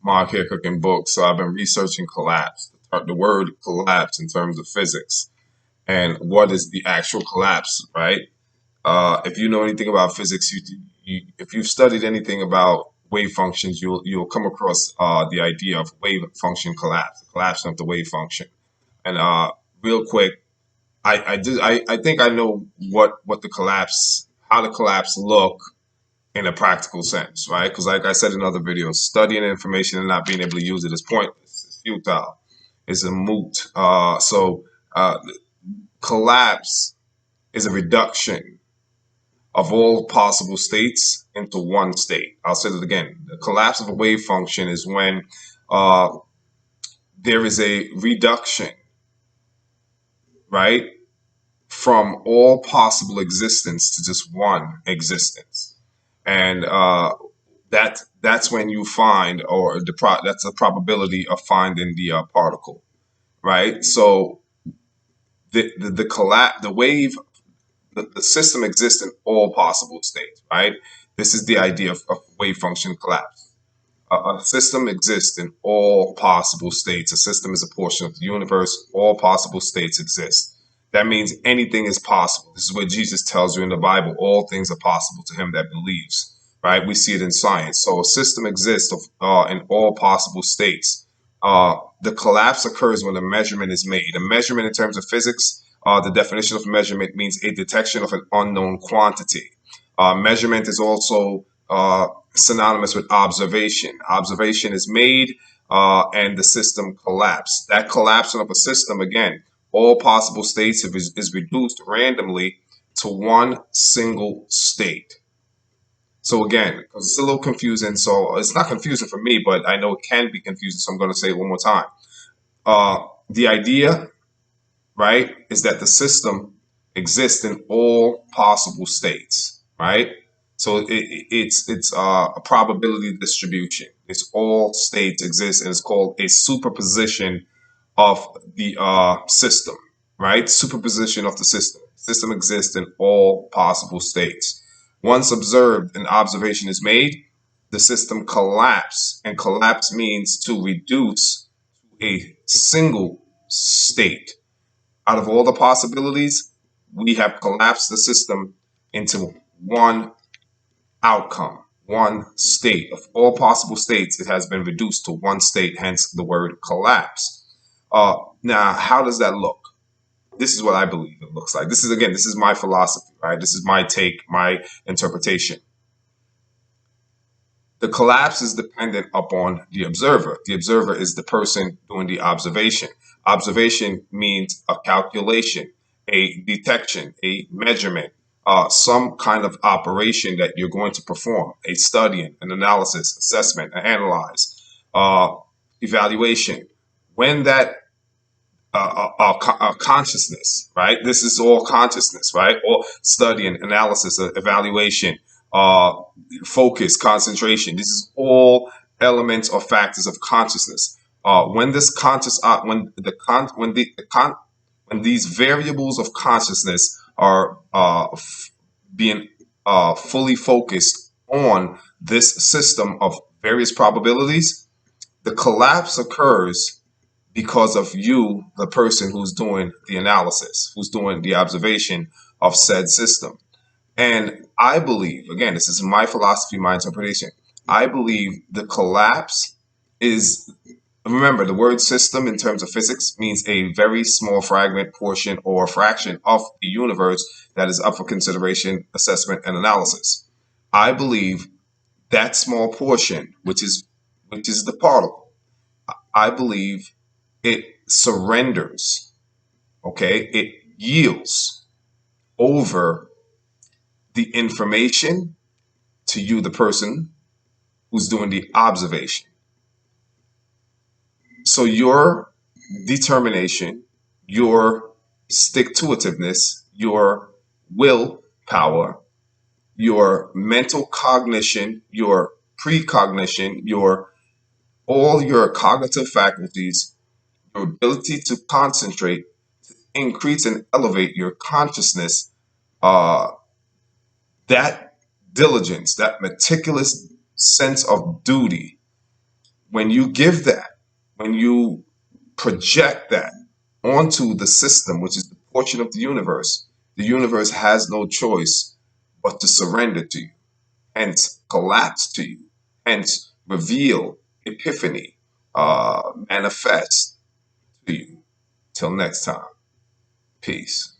Mark here cooking books, so I've been researching collapse, the word collapse in terms of physics, and what is the actual collapse, right? If you know anything about physics, if you've studied anything about wave functions, you'll come across the idea of wave function collapse, the collapse of the wave function. And real quick, I think I know what the collapse, how the collapse look in a practical sense, right? Because like I said in other videos, studying information and not being able to use it is pointless. It's futile. It's a moot. So collapse is a reduction of all possible states into one state. I'll say that again. The collapse of a wave function is when uh, there is a reduction, right, from all possible existence to just one existence. And that's when you find, or that's a probability of finding the particle, right? So the collapse, the wave, the system exists in all possible states, right? This is the idea of wave function collapse. A system exists in all possible states. A system is a portion of the universe. All possible states exist. That means anything is possible. This is what Jesus tells you in the Bible. All things are possible to him that believes, right? We see it in science. So a system exists in all possible states. The collapse occurs when a measurement is made. A measurement in terms of physics, the definition of measurement means a detection of an unknown quantity. Measurement is also synonymous with observation. Observation is made and the system collapsed. That collapsing of a system, again, all possible states is reduced randomly to one single state. So again, because it's a little confusing, so it's not confusing for me, but I know it can be confusing, so I'm going to say it one more time. The idea, right, is that the system exists in all possible states, right? So it's a probability distribution. It's all states exist, and it's called a superposition of the system, right? Superposition of the system. System exists in all possible states. Once observed, an observation is made, the system collapse, and collapse means to reduce a single state. Out of all the possibilities, we have collapsed the system into one outcome, one state. Of all possible states, it has been reduced to one state, hence the word collapse. Now, how does that look? This is what I believe it looks like. This is my philosophy, right? This is my take, my interpretation. The collapse is dependent upon the observer. The observer is the person doing the observation. Observation means a calculation, a detection, a measurement, some kind of operation that you're going to perform, a studying, an analysis, assessment, an analyze, evaluation. When that consciousness, right? This is all consciousness, right? Or studying, analysis, evaluation, uh, focus, concentration. This is all elements or factors of consciousness. When this conscious, when the con, when the con, when these variables of consciousness are being fully focused on this system of various probabilities, the collapse occurs because of you, the person who's doing the analysis, who's doing the observation of said system. And I believe, again, this is my philosophy, my interpretation. I believe the collapse is, remember, the word system in terms of physics means a very small fragment, portion, or fraction of the universe that is up for consideration, assessment, and analysis. I believe that small portion, which is the particle, I believe it surrenders, okay? It yields over the information to you, the person who's doing the observation. So your determination, your stick to itiveness, your willpower, your mental cognition, your precognition, your all your cognitive faculties, your ability to concentrate, increase and elevate your consciousness, uh, that diligence, that meticulous sense of duty, When you give that, when you project that onto the system, which is the portion of the universe has no choice but to surrender to you, hence collapse to you, hence reveal, epiphany, manifest to you. Till next time, peace.